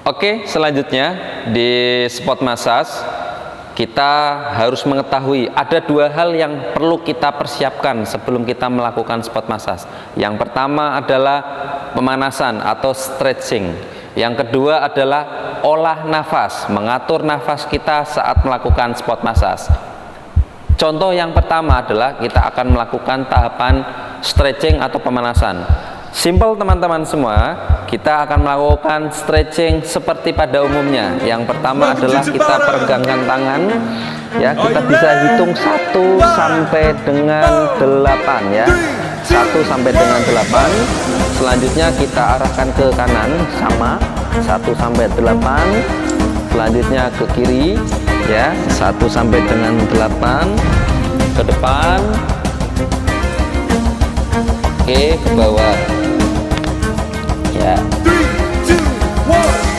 Oke, selanjutnya di spot massage kita harus mengetahui ada dua hal yang perlu kita persiapkan sebelum kita melakukan spot massage. Yang pertama adalah pemanasan atau stretching. Yang kedua adalah olah nafas, mengatur nafas kita saat melakukan spot massage. Contoh yang pertama adalah kita akan melakukan tahapan stretching atau pemanasan. Simple teman-teman semua, kita akan melakukan stretching seperti pada umumnya. Yang pertama adalah kita peregangkan tangan, ya, kita bisa hitung 1 sampai dengan 8 ya. 1 sampai dengan 8. Selanjutnya kita arahkan ke kanan sama 1 sampai 8. Selanjutnya ke kiri ya, 1 sampai dengan 8. Ke depan. Oke, ke bawah. Ya.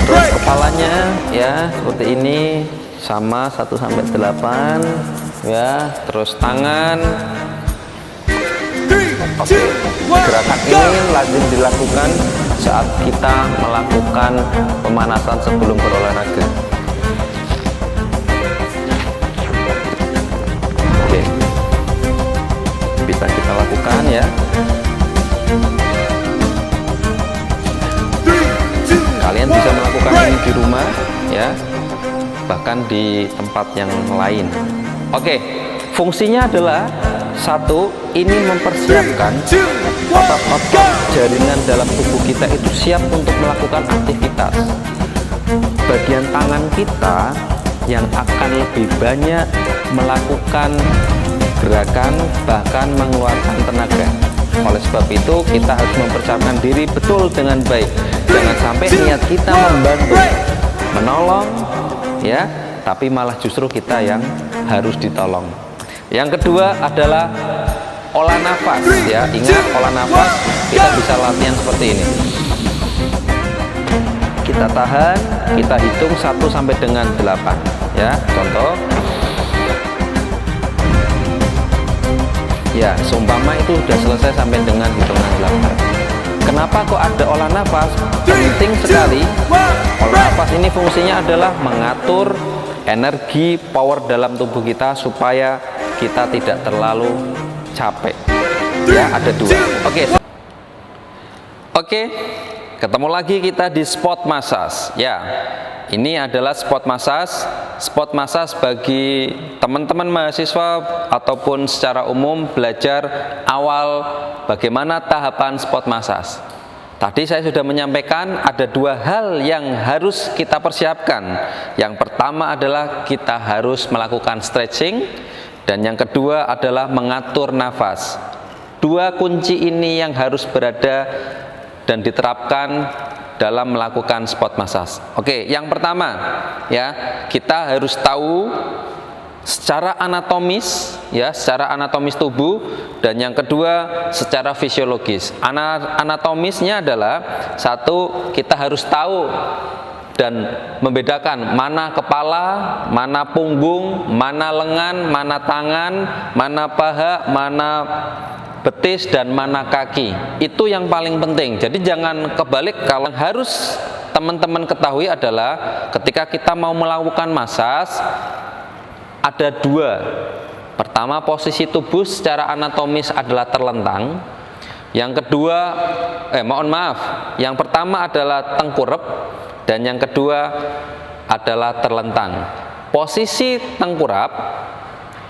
Terus kepalanya ya seperti ini sama 1 sampai 8 ya. Terus tangan. Oke. Gerakan ini lazim dilakukan saat kita melakukan pemanasan sebelum berolahraga. Oke. Bisa kita lakukan ya. Kalian bisa melakukan ini di rumah ya, bahkan di tempat yang lain. Oke, fungsinya adalah satu, ini mempersiapkan otot-otot jaringan dalam tubuh kita itu siap untuk melakukan aktivitas. Bagian tangan kita yang akan lebih banyak melakukan gerakan bahkan mengeluarkan tenaga. Oleh sebab itu kita harus mempersiapkan diri betul dengan baik. Jangan sampai niat kita membantu, menolong ya, tapi malah justru kita yang harus ditolong. Yang kedua adalah olah nafas ya. Ingat, olah nafas kita bisa latihan seperti ini. Kita tahan, kita hitung 1 sampai dengan 8 ya. Contoh ya, seumpama itu sudah selesai sampai dengan hitungan 8. Kenapa kok ada olah nafas? Penting sekali. Olah nafas ini fungsinya adalah mengatur energi power dalam tubuh kita supaya kita tidak terlalu capek. Ya, ada 2. Oke, ketemu lagi kita di spot massage. Ya, ini adalah spot massage. Spot massage bagi teman-teman mahasiswa ataupun secara umum belajar awal bagaimana tahapan spot massage. Tadi saya sudah menyampaikan ada 2 hal yang harus kita persiapkan. Yang pertama adalah kita harus melakukan stretching, dan yang kedua adalah mengatur nafas. 2 kunci ini yang harus berada dan diterapkan dalam melakukan spot massage. Oke, yang pertama ya, kita harus tahu secara anatomis ya, secara anatomis tubuh, dan yang kedua secara fisiologis. Anatomisnya adalah satu, kita harus tahu dan membedakan mana kepala, mana punggung, mana lengan, mana tangan, mana paha, mana betis, dan mana kaki. Itu yang paling penting. Jadi jangan kebalik. Kalau harus teman-teman ketahui adalah ketika kita mau melakukan massage ada 2. Pertama, posisi tubuh secara anatomis adalah terlentang. Yang kedua, yang pertama adalah tengkurap, dan yang kedua adalah terlentang. Posisi tengkurap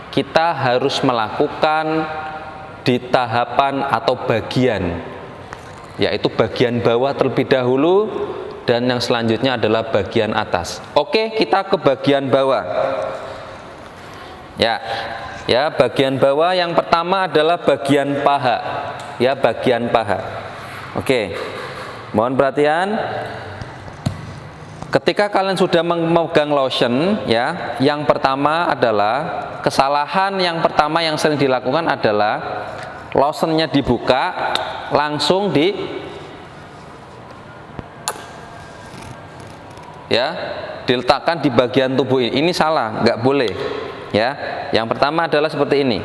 kita harus melakukan di tahapan atau bagian, yaitu bagian bawah terlebih dahulu, dan yang selanjutnya adalah bagian atas. Oke, kita ke bagian bawah. Ya, bagian bawah yang pertama adalah bagian paha. Ya, bagian paha. Oke, mohon perhatian. Ketika kalian sudah memegang lotion, ya, yang pertama adalah kesalahan yang pertama yang sering dilakukan adalah lotionnya dibuka langsung diletakkan di bagian tubuh ini. Ini salah, nggak boleh. Ya, yang pertama adalah seperti ini.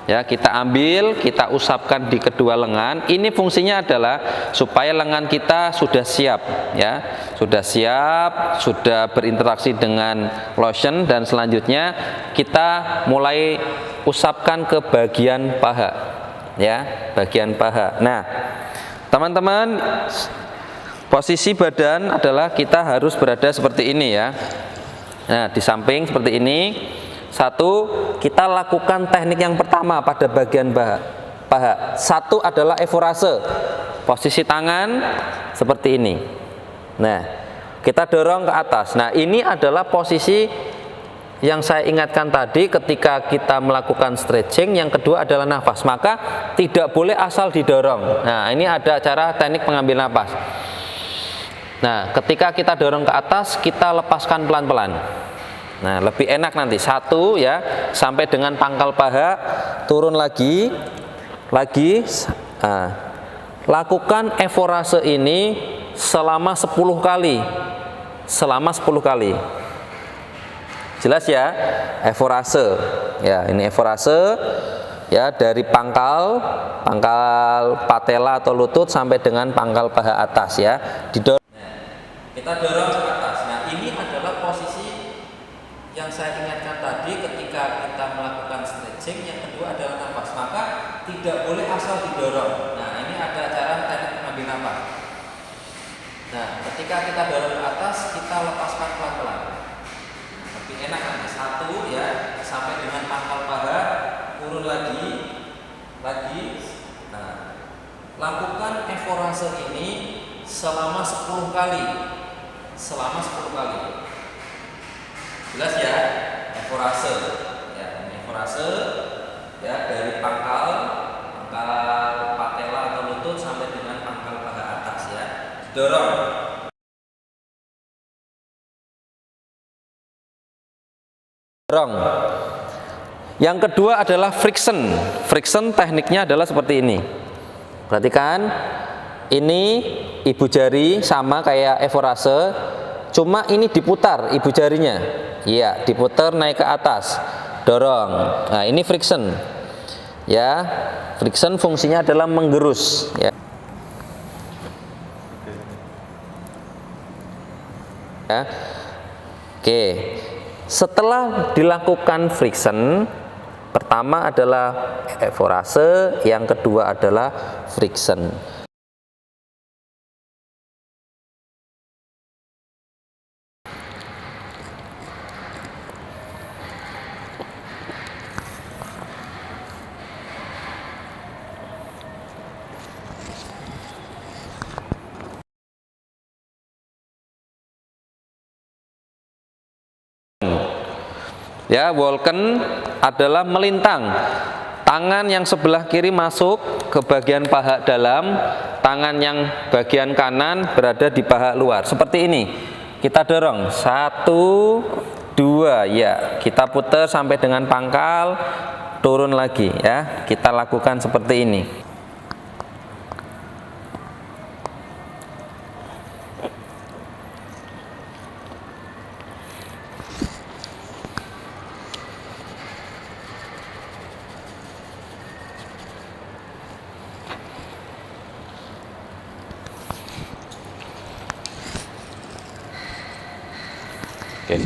Ya, kita ambil, kita usapkan di kedua lengan. Ini fungsinya adalah supaya lengan kita sudah siap, ya, sudah siap, sudah berinteraksi dengan lotion, dan selanjutnya kita mulai usapkan ke bagian paha, ya, bagian paha. Nah, teman-teman, posisi badan adalah kita harus berada seperti ini, ya. Nah, di samping seperti ini. Satu, kita lakukan teknik yang pertama pada bagian paha. Satu adalah evorase. Posisi tangan seperti ini. Nah, kita dorong ke atas. Nah, ini adalah posisi yang saya ingatkan tadi ketika kita melakukan stretching. Yang kedua adalah nafas. Maka tidak boleh asal didorong. Nah, ini ada cara teknik pengambil nafas. Nah, ketika kita dorong ke atas, kita lepaskan pelan-pelan. Nah, lebih enak nanti. Satu, ya, sampai dengan pangkal paha, turun lagi. Nah, lakukan evorase ini selama 10 kali. Selama 10 kali. Jelas, ya? Evorase. Ya, ini evorase, ya, dari pangkal patella atau lutut sampai dengan pangkal paha atas, ya. Didorong. Kita dorong ke atas. Nah, ini adalah posisi yang saya ingatkan tadi ketika kita melakukan stretching. Yang kedua adalah nafas. Maka tidak boleh asal didorong. Nah, ini ada cara teknik mengambil nafas. Nah, ketika kita dorong ke atas, kita lepaskan pelan-pelan. Lebih enak nanti. Satu, ya, sampai dengan pangkal paha, turun lagi. Nah, lakukan evorase ini selama 10 kali. Selama 10 kali. Jelas, ya? Evorase. Ya, ini evorase, ya, dari pangkal patella atau lutut sampai dengan pangkal paha atas, ya. Dorong. Dorong. Yang kedua adalah friction. Friction tekniknya adalah seperti ini. Perhatikan. Ini ibu jari sama kayak evorase, cuma ini diputar ibu jarinya. Iya, diputar naik ke atas. Dorong. Nah, ini friction. Ya, friction fungsinya adalah menggerus, ya. Ya. Oke. Setelah dilakukan friction, pertama adalah evorase, yang kedua adalah friction. Ya, walken adalah melintang. Tangan yang sebelah kiri masuk ke bagian paha dalam, tangan yang bagian kanan berada di paha luar. Seperti ini. Kita dorong. 1, 2, ya. Kita putar sampai dengan pangkal, turun lagi, ya. Kita lakukan seperti ini. Oke.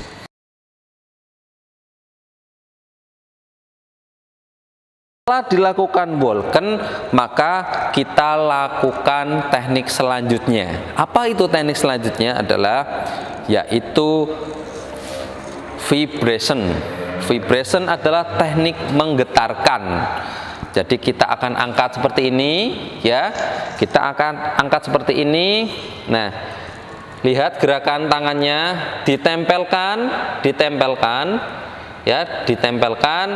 Setelah dilakukan walken, maka kita lakukan teknik selanjutnya. Apa itu teknik selanjutnya? Adalah yaitu vibration. Vibration adalah teknik menggetarkan. Jadi kita akan angkat seperti ini, ya. Kita akan angkat seperti ini. Nah, lihat gerakan tangannya, ditempelkan, ya, ditempelkan,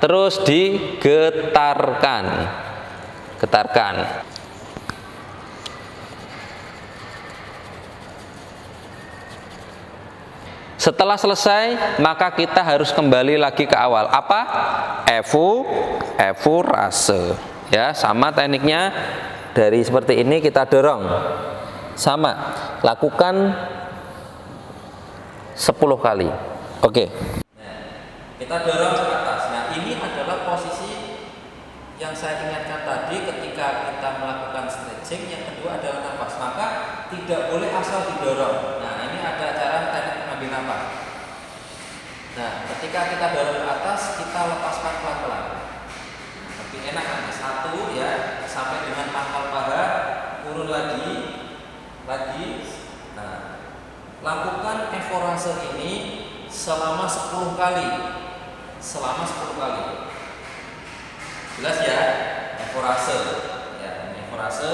terus digetarkan, getarkan. Setelah selesai, maka kita harus kembali lagi ke awal. Apa? Evorase. Ya, sama tekniknya. Dari seperti ini kita dorong. Sama, lakukan 10 kali. Oke. Nah, kita dorong ke atas. Nah, ini adalah posisi yang saya ingatkan tadi ketika kita melakukan stretching, yang kedua adalah nafas. Maka tidak boleh asal didorong. Nah, ini ada cara teknik mengambil nafas. Nah, ketika kita dorong ke atas, kita lepaskan pelan-pelan. Lebih enak nanti. Satu ya, sampai dengan pangkal paha, turun lagi. Nah, lakukan eforase ini selama 10 kali. Jelas ya, eforase. Ya, eforase